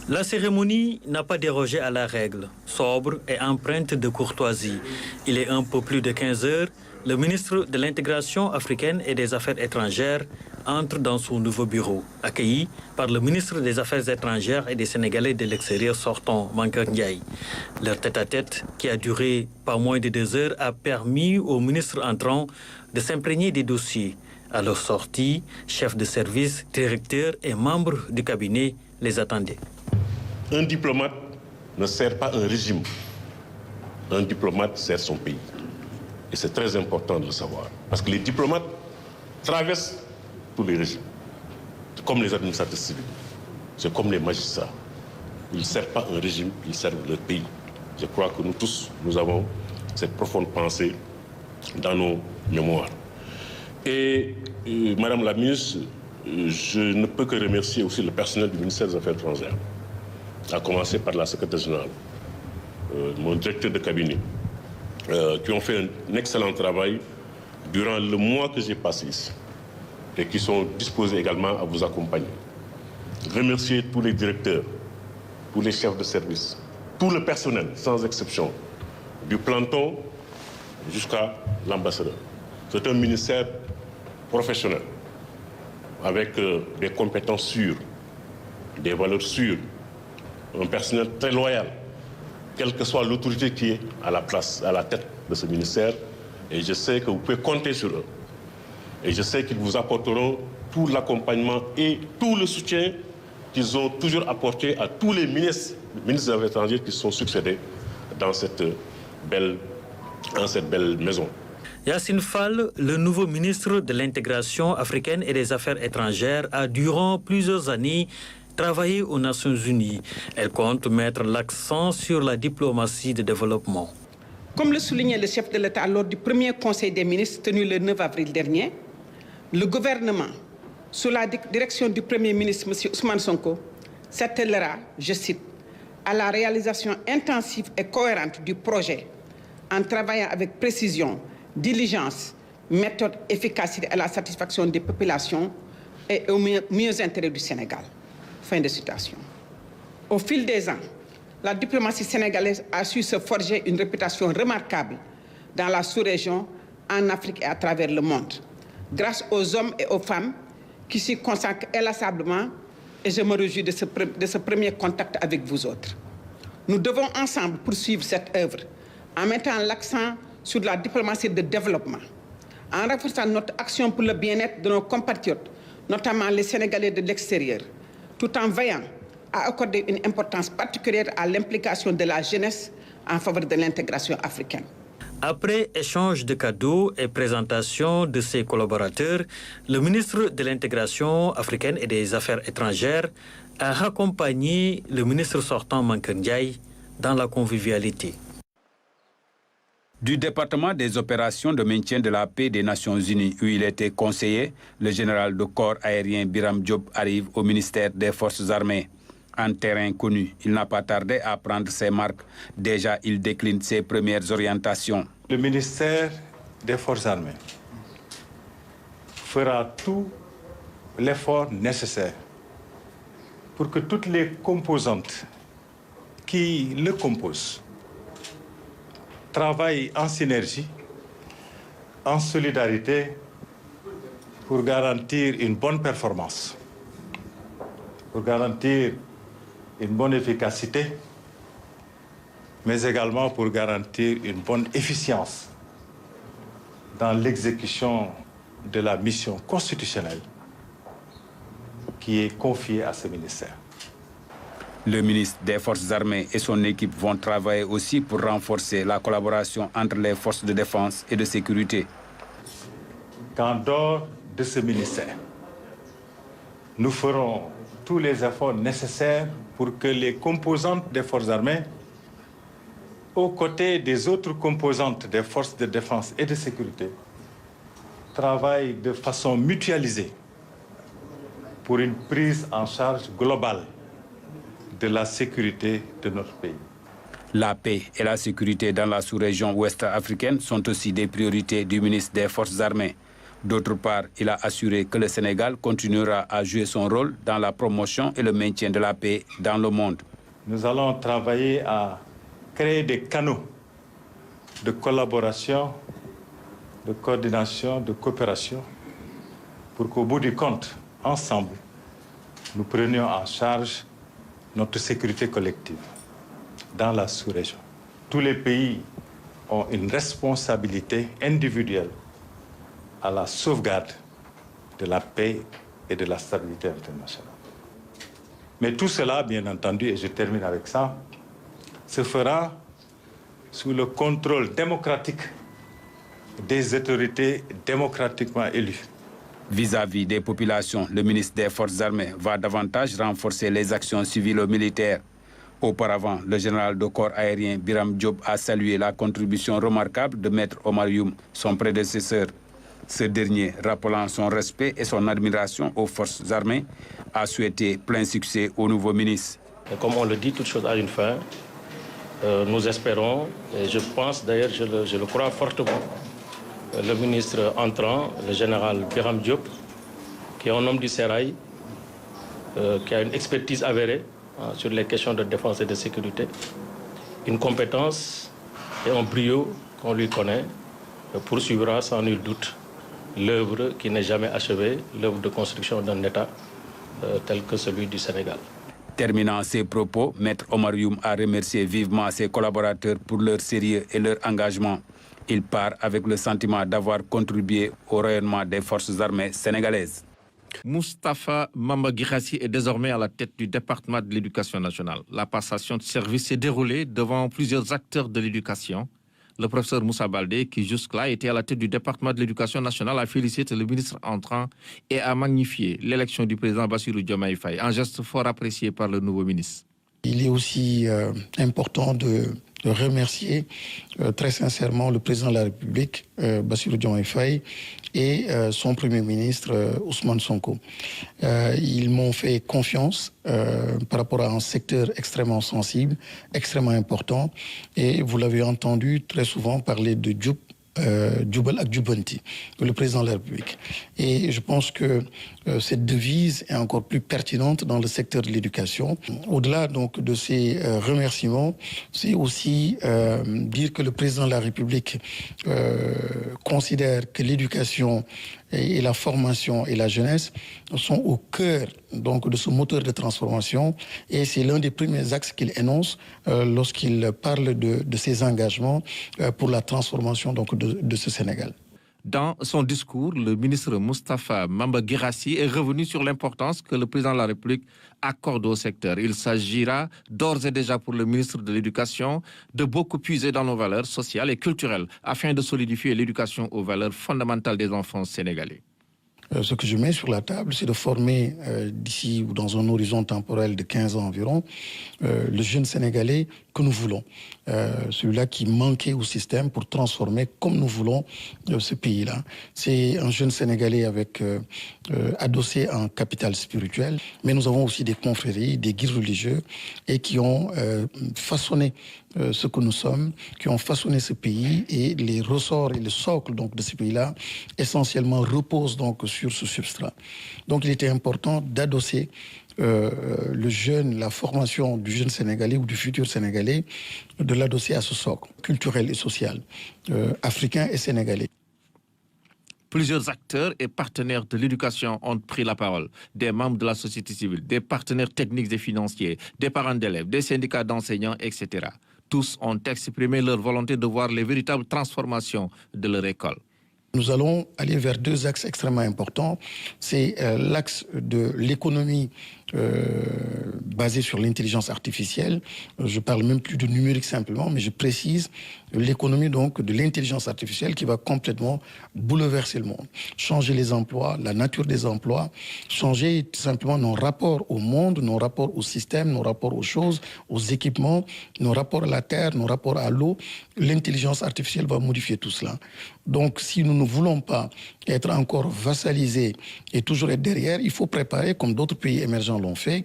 La cérémonie n'a pas dérogé à la règle, sobre et empreinte de courtoisie. Il est un peu plus de 15 heures. Le ministre de l'Intégration africaine et des Affaires étrangères entre dans son nouveau bureau, accueilli par le ministre des Affaires étrangères et des Sénégalais de l'extérieur sortant, Mankeur Ndiaye. Leur tête-à-tête, qui a duré pas moins de 2 heures, a permis au ministre entrant de s'imprégner des dossiers. À leur sortie, chefs de service, directeurs et membres du cabinet les attendaient. Un diplomate ne sert pas un régime. Un diplomate sert son pays. Et c'est très important de le savoir. Parce que les diplomates traversent tous les régimes. C'est comme les administrateurs civils. C'est comme les magistrats. Ils ne servent pas un régime, ils servent leur pays. Je crois que nous tous, nous avons cette profonde pensée dans nos mémoires. Et Madame la ministre, je ne peux que remercier aussi le personnel du ministère des Affaires étrangères, à commencer par la secrétaire générale, mon directeur de cabinet, qui ont fait un excellent travail durant le mois que j'ai passé ici et qui sont disposés également à vous accompagner. Remercier tous les directeurs, tous les chefs de service, tout le personnel, sans exception, du planton jusqu'à l'ambassadeur. C'est un ministère professionnel, avec des compétences sûres, des valeurs sûres, un personnel très loyal, quelle que soit l'autorité qui est à la place, à la tête de ce ministère. Et je sais que vous pouvez compter sur eux. Et je sais qu'ils vous apporteront tout l'accompagnement et tout le soutien qu'ils ont toujours apporté à tous les ministres des Affaires étrangères qui se sont succédés dans cette belle maison. Yassine Fall, le nouveau ministre de l'Intégration africaine et des Affaires étrangères, a durant plusieurs années travaillé aux Nations Unies. Elle compte mettre l'accent sur la diplomatie de développement. Comme le soulignait le chef de l'État lors du premier Conseil des ministres tenu le 9 avril dernier, le gouvernement, sous la direction du Premier ministre M. Ousmane Sonko, s'attellera, je cite, à la réalisation intensive et cohérente du projet en travaillant avec précision, diligence, méthode, efficacité à la satisfaction des populations et au mieux intérêt du Sénégal. Fin de citation. Au fil des ans, la diplomatie sénégalaise a su se forger une réputation remarquable dans la sous-région, en Afrique et à travers le monde, grâce aux hommes et aux femmes qui s'y consacrent inlassablement, et je me réjouis de ce premier contact avec vous autres. Nous devons ensemble poursuivre cette œuvre en mettant l'accent sur la diplomatie de développement, en renforçant notre action pour le bien-être de nos compatriotes, notamment les Sénégalais de l'extérieur, tout en veillant à accorder une importance particulière à l'implication de la jeunesse en faveur de l'intégration africaine. Après échange de cadeaux et présentation de ses collaborateurs, le ministre de l'Intégration africaine et des Affaires étrangères a accompagné le ministre sortant Mankeur Ndiaye dans la convivialité. Du département des opérations de maintien de la paix des Nations Unies, où il était conseiller, le général de corps aérien Biram Diop arrive au ministère des Forces armées. En terrain connu, il n'a pas tardé à prendre ses marques. Déjà, il décline ses premières orientations. Le ministère des Forces armées fera tout l'effort nécessaire pour que toutes les composantes qui le composent travaillent en synergie, en solidarité, pour garantir une bonne performance, pour garantir une bonne efficacité, mais également pour garantir une bonne efficience dans l'exécution de la mission constitutionnelle qui est confiée à ce ministère. Le ministre des Forces armées et son équipe vont travailler aussi pour renforcer la collaboration entre les forces de défense et de sécurité. Qu'en dehors de ce ministère, nous ferons tous les efforts nécessaires pour que les composantes des forces armées, aux côtés des autres composantes des forces de défense et de sécurité, travaillent de façon mutualisée pour une prise en charge globale de la sécurité de notre pays. La paix et la sécurité dans la sous-région ouest africaine sont aussi des priorités du ministre des Forces armées. D'autre part, il a assuré que le Sénégal continuera à jouer son rôle dans la promotion et le maintien de la paix dans le monde. Nous allons travailler à créer des canaux de collaboration, de coordination, de coopération, pour qu'au bout du compte, ensemble, nous prenions en charge notre sécurité collective dans la sous-région. Tous les pays ont une responsabilité individuelle à la sauvegarde de la paix et de la stabilité internationale. Mais tout cela, bien entendu, et je termine avec ça, se fera sous le contrôle démocratique des autorités démocratiquement élues. Vis-à-vis des populations, le ministre des Forces armées va davantage renforcer les actions civilo-militaires. Auparavant, le général de corps aérien Biram Diop a salué la contribution remarquable de Maître Omar Youm, son prédécesseur. Ce dernier, rappelant son respect et son admiration aux forces armées, a souhaité plein succès au nouveau ministre. Et comme on le dit, toute chose a une fin. Nous espérons, et je pense d'ailleurs, je le crois fortement, le ministre entrant, le général Biram Diop, qui est un homme du Sérail, qui a une expertise avérée sur les questions de défense et de sécurité, une compétence et un brio qu'on lui connaît, poursuivra sans nul doute l'œuvre qui n'est jamais achevée, l'œuvre de construction d'un État tel que celui du Sénégal. Terminant ses propos, Maître Omar Youm a remercié vivement ses collaborateurs pour leur sérieux et leur engagement. Il part avec le sentiment d'avoir contribué au rayonnement des forces armées sénégalaises. Moustapha Mamba Guirassy est désormais à la tête du département de l'éducation nationale. La passation de service s'est déroulée devant plusieurs acteurs de l'éducation. Le professeur Moussa Baldé, qui jusque-là était à la tête du département de l'éducation nationale, a félicité le ministre entrant et a magnifié l'élection du président Bassirou Diomaye Faye, un geste fort apprécié par le nouveau ministre. Il est aussi important de remercier très sincèrement le président de la République, Bassirou Diomaye Faye, et son premier ministre, Ousmane Sonko. Ils m'ont fait confiance par rapport à un secteur extrêmement sensible, extrêmement important. Et vous l'avez entendu très souvent parler de Djoubal ak Djoubanti, le président de la République. Et je pense que cette devise est encore plus pertinente dans le secteur de l'éducation. Au-delà donc de ces remerciements, c'est aussi dire que le président de la République considère que l'éducation et la formation et la jeunesse sont au cœur donc de ce moteur de transformation, et c'est l'un des premiers axes qu'il énonce lorsqu'il parle de ses engagements pour la transformation donc de ce Sénégal. Dans son discours, le ministre Moustapha Mamba Guirassy est revenu sur l'importance que le président de la République accorde au secteur. Il s'agira d'ores et déjà pour le ministre de l'Éducation de beaucoup puiser dans nos valeurs sociales et culturelles afin de solidifier l'éducation aux valeurs fondamentales des enfants sénégalais. Ce que je mets sur la table, c'est de former d'ici ou dans un horizon temporel de 15 ans environ, le jeune Sénégalais que nous voulons. Celui-là qui manquait au système pour transformer comme nous voulons ce pays-là. C'est un jeune Sénégalais avec adossé un capital spirituel, mais nous avons aussi des confréries, des guides religieux, et qui ont façonné ce que nous sommes, qui ont façonné ce pays, et les ressorts et le socle donc de ce pays-là essentiellement reposent donc sur ce substrat. Donc il était important d'adosser le jeune, la formation du jeune Sénégalais ou du futur Sénégalais, de l'adosser à ce socle culturel et social, africain et sénégalais. Plusieurs acteurs et partenaires de l'éducation ont pris la parole. Des membres de la société civile, des partenaires techniques et financiers, des parents d'élèves, des syndicats d'enseignants, etc. Tous ont exprimé leur volonté de voir les véritables transformations de leur école. Nous allons aller vers deux axes extrêmement importants. C'est l'axe de l'économie basée sur l'intelligence artificielle. Je parle même plus de numérique simplement, mais je précise l'économie donc de l'intelligence artificielle qui va complètement bouleverser le monde. Changer les emplois, la nature des emplois, changer tout simplement nos rapports au monde, nos rapports au système, nos rapports aux choses, aux équipements, nos rapports à la terre, nos rapports à l'eau. L'intelligence artificielle va modifier tout cela. Donc si nous ne voulons pas être encore vassalisés et toujours être derrière, il faut préparer, comme d'autres pays émergents l'ont fait,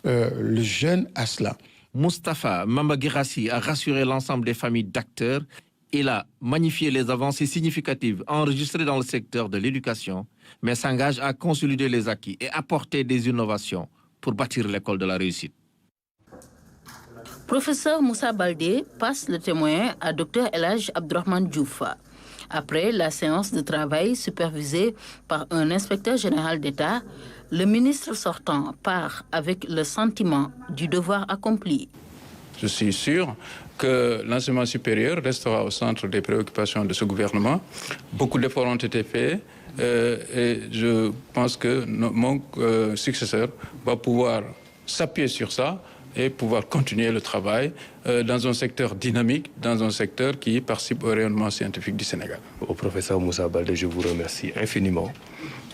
le jeune à cela. Moustapha Mamba Guirassy a rassuré l'ensemble des familles d'acteurs Il a magnifié les avancées significatives enregistrées dans le secteur de l'éducation, mais s'engage à consolider les acquis et apporter des innovations pour bâtir l'école de la réussite. Professeur Moussa Baldé passe le témoin à Dr Elhadji Abdourahmane Diouf. Après la séance de travail supervisée par un inspecteur général d'État, le ministre sortant part avec le sentiment du devoir accompli. Je suis sûr que l'enseignement supérieur restera au centre des préoccupations de ce gouvernement. Beaucoup d'efforts ont été faits et je pense que mon successeur va pouvoir s'appuyer sur ça et pouvoir continuer le travail dans un secteur dynamique, dans un secteur qui participe au rayonnement scientifique du Sénégal. Au professeur Moussa Baldé, je vous remercie infiniment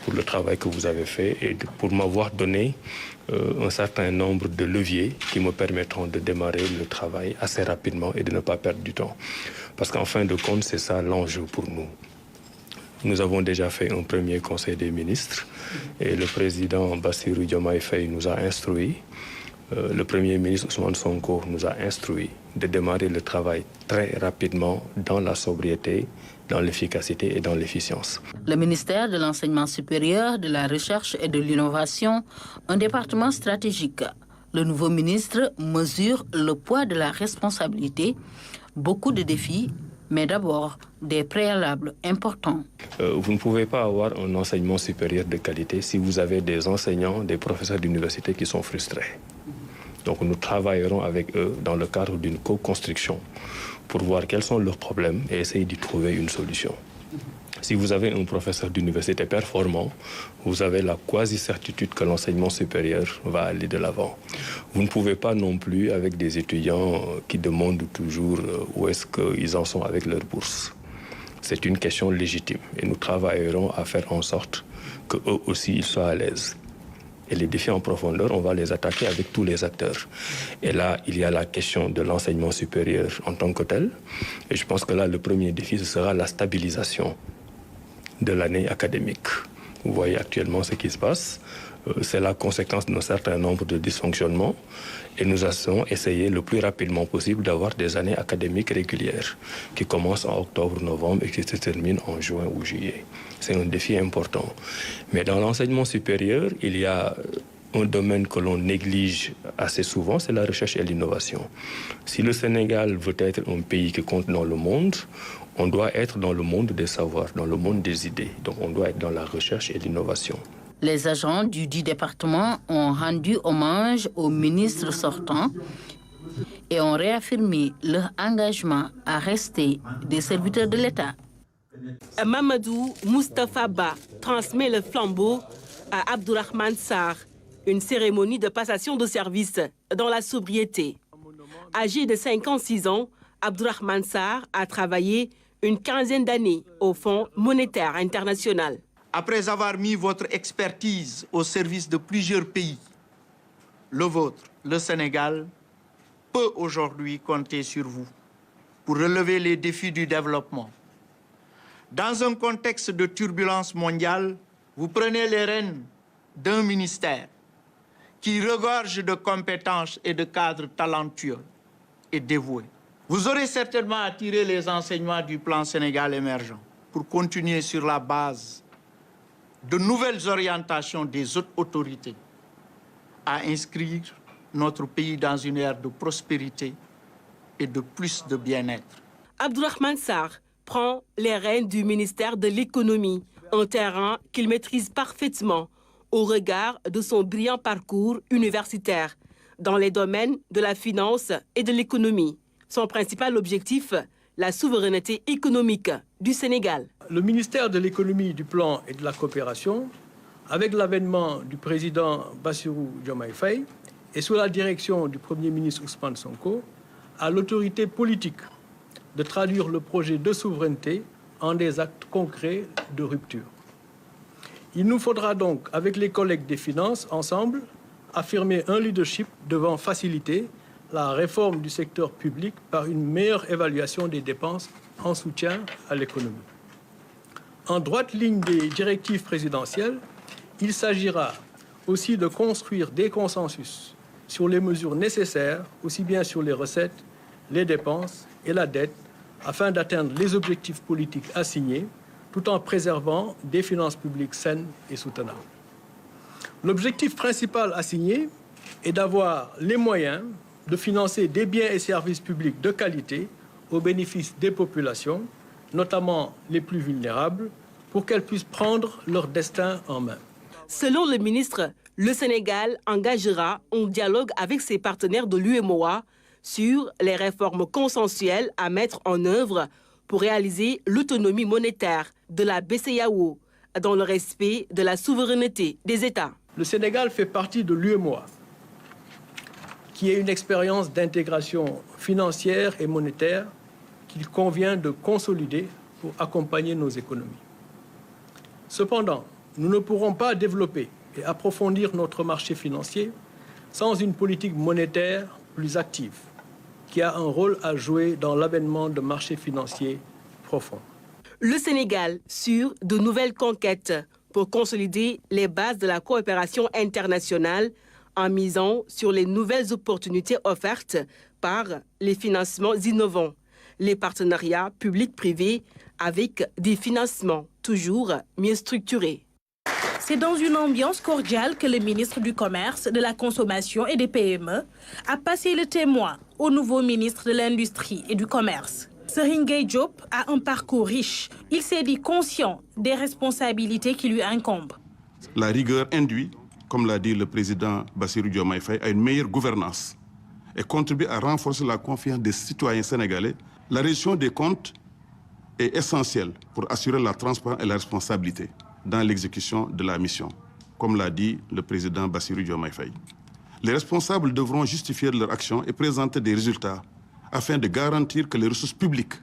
pour le travail que vous avez fait et pour m'avoir donné un certain nombre de leviers qui me permettront de démarrer le travail assez rapidement et de ne pas perdre du temps. Parce qu'en fin de compte, c'est ça l'enjeu pour nous. Nous avons déjà fait un premier conseil des ministres et le président Bassirou Diomaye Faye nous a instruits. Le Premier ministre Ousmane Sonko nous a instruits de démarrer le travail très rapidement dans la sobriété, dans l'efficacité et dans l'efficience. Le ministère de l'Enseignement supérieur, de la Recherche et de l'Innovation, un département stratégique. Le nouveau ministre mesure le poids de la responsabilité, beaucoup de défis, mais d'abord des préalables importants. Vous ne pouvez pas avoir un enseignement supérieur de qualité si vous avez des enseignants, des professeurs d'université qui sont frustrés. Donc nous travaillerons avec eux dans le cadre d'une co-construction pour voir quels sont leurs problèmes et essayer d'y trouver une solution. Si vous avez un professeur d'université performant, vous avez la quasi-certitude que l'enseignement supérieur va aller de l'avant. Vous ne pouvez pas non plus avec des étudiants qui demandent toujours où est-ce qu'ils en sont avec leur bourse. C'est une question légitime et nous travaillerons à faire en sorte qu'eux aussi ils soient à l'aise. Et les défis en profondeur, on va les attaquer avec tous les acteurs. Et là, il y a la question de l'enseignement supérieur en tant que tel. Et je pense que là, le premier défi, ce sera la stabilisation de l'année académique. Vous voyez actuellement ce qui se passe. C'est la conséquence d'un certain nombre de dysfonctionnements. Et nous allons essayer le plus rapidement possible d'avoir des années académiques régulières qui commencent en octobre, novembre et qui se terminent en juin ou juillet. C'est un défi important. Mais dans l'enseignement supérieur, il y a un domaine que l'on néglige assez souvent, c'est la recherche et l'innovation. Si le Sénégal veut être un pays qui compte dans le monde, on doit être dans le monde des savoirs, dans le monde des idées. Donc on doit être dans la recherche et l'innovation. Les agents du dit département ont rendu hommage au ministre sortant et ont réaffirmé leur engagement à rester des serviteurs de l'État. Mamadou Moustapha Ba transmet le flambeau à Abdourahmane Sarr, une cérémonie de passation de service dans la sobriété. Âgé de 56 ans, Abdourahmane Sarr a travaillé une quinzaine d'années au Fonds monétaire international. Après avoir mis votre expertise au service de plusieurs pays, le vôtre, le Sénégal, peut aujourd'hui compter sur vous pour relever les défis du développement. Dans un contexte de turbulence mondiale, vous prenez les rênes d'un ministère qui regorge de compétences et de cadres talentueux et dévoués. Vous aurez certainement à tirer les enseignements du plan Sénégal émergent pour continuer sur la base de nouvelles orientations des autres autorités à inscrire notre pays dans une ère de prospérité et de plus de bien-être. Abdourahmane Sarr prend les rênes du ministère de l'économie, un terrain qu'il maîtrise parfaitement au regard de son brillant parcours universitaire dans les domaines de la finance et de l'économie. Son principal objectif, la souveraineté économique du Sénégal. Le ministère de l'économie, du plan et de la coopération, avec l'avènement du président Bassirou Diomaye Faye et sous la direction du Premier ministre Ousmane Sonko, a l'autorité politique de traduire le projet de souveraineté en des actes concrets de rupture. Il nous faudra donc, avec les collègues des finances, ensemble, affirmer un leadership devant faciliter la réforme du secteur public par une meilleure évaluation des dépenses en soutien à l'économie. En droite ligne des directives présidentielles, il s'agira aussi de construire des consensus sur les mesures nécessaires, aussi bien sur les recettes, les dépenses et la dette, afin d'atteindre les objectifs politiques assignés tout en préservant des finances publiques saines et soutenables. L'objectif principal assigné est d'avoir les moyens de financer des biens et services publics de qualité au bénéfice des populations, notamment les plus vulnérables, pour qu'elles puissent prendre leur destin en main. Selon le ministre, le Sénégal engagera un dialogue avec ses partenaires de l'UEMOA sur les réformes consensuelles à mettre en œuvre pour réaliser l'autonomie monétaire de la BCEAO dans le respect de la souveraineté des États. Le Sénégal fait partie de l'UEMOA, qui est une expérience d'intégration financière et monétaire qu'il convient de consolider pour accompagner nos économies. Cependant, nous ne pourrons pas développer et approfondir notre marché financier sans une politique monétaire plus active, qui a un rôle à jouer dans l'avènement de marchés financiers profonds. Le Sénégal sur de nouvelles conquêtes pour consolider les bases de la coopération internationale en misant sur les nouvelles opportunités offertes par les financements innovants, les partenariats publics-privés avec des financements toujours mieux structurés. C'est dans une ambiance cordiale que le ministre du Commerce, de la Consommation et des PME a passé le témoin au nouveau ministre de l'Industrie et du Commerce. Serigne Gueye Diop a un parcours riche. Il s'est dit conscient des responsabilités qui lui incombent. La rigueur induit, comme l'a dit le président Bassirou Diomaye Faye, à une meilleure gouvernance et contribue à renforcer la confiance des citoyens sénégalais. La reddition des comptes est essentielle pour assurer la transparence et la responsabilité dans l'exécution de la mission, comme l'a dit le président Bassirou Diomaye Faye. Les responsables devront justifier leur action et présenter des résultats afin de garantir que les ressources publiques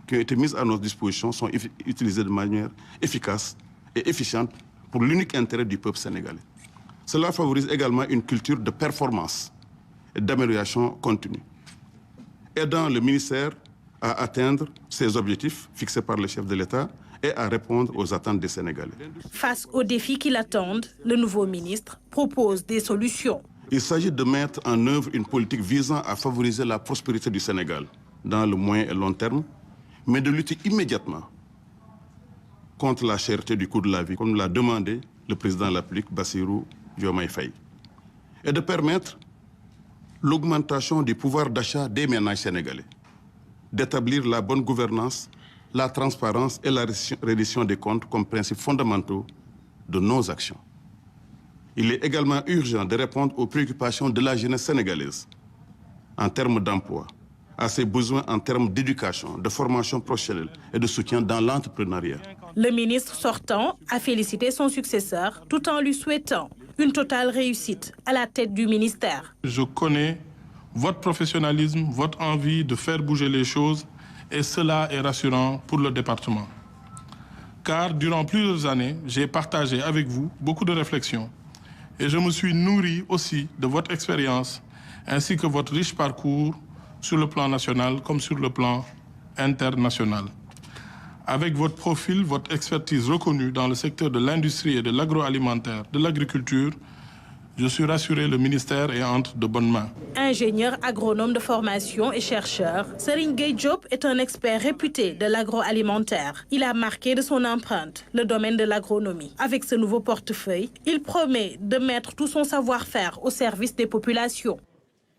qui ont été mises à notre disposition sont utilisées de manière efficace et efficiente pour l'unique intérêt du peuple sénégalais. Cela favorise également une culture de performance et d'amélioration continue, aidant le ministère à atteindre ses objectifs fixés par le chef de l'État et à répondre aux attentes des Sénégalais. Face aux défis qui l'attendent, le nouveau ministre propose des solutions. Il s'agit de mettre en œuvre une politique visant à favoriser la prospérité du Sénégal dans le moyen et long terme, mais de lutter immédiatement contre la cherté du coût de la vie, comme l'a demandé le président de la République, Bassirou Diomaye Faye, et de permettre l'augmentation du pouvoir d'achat des ménages sénégalais, d'établir la bonne gouvernance, la transparence et la reddition des comptes comme principes fondamentaux de nos actions. Il est également urgent de répondre aux préoccupations de la jeunesse sénégalaise en termes d'emploi, à ses besoins en termes d'éducation, de formation professionnelle et de soutien dans l'entrepreneuriat. Le ministre sortant a félicité son successeur tout en lui souhaitant une totale réussite à la tête du ministère. Je connais votre professionnalisme, votre envie de faire bouger les choses et cela est rassurant pour le département. Car durant plusieurs années, j'ai partagé avec vous beaucoup de réflexions et je me suis nourri aussi de votre expérience ainsi que votre riche parcours sur le plan national comme sur le plan international. Avec votre profil, votre expertise reconnue dans le secteur de l'industrie et de l'agroalimentaire, de l'agriculture, je suis rassuré, le ministère est entre de bonnes mains. Ingénieur agronome de formation et chercheur, Serigne Gueye Diop est un expert réputé de l'agroalimentaire. Il a marqué de son empreinte le domaine de l'agronomie. Avec ce nouveau portefeuille, il promet de mettre tout son savoir-faire au service des populations.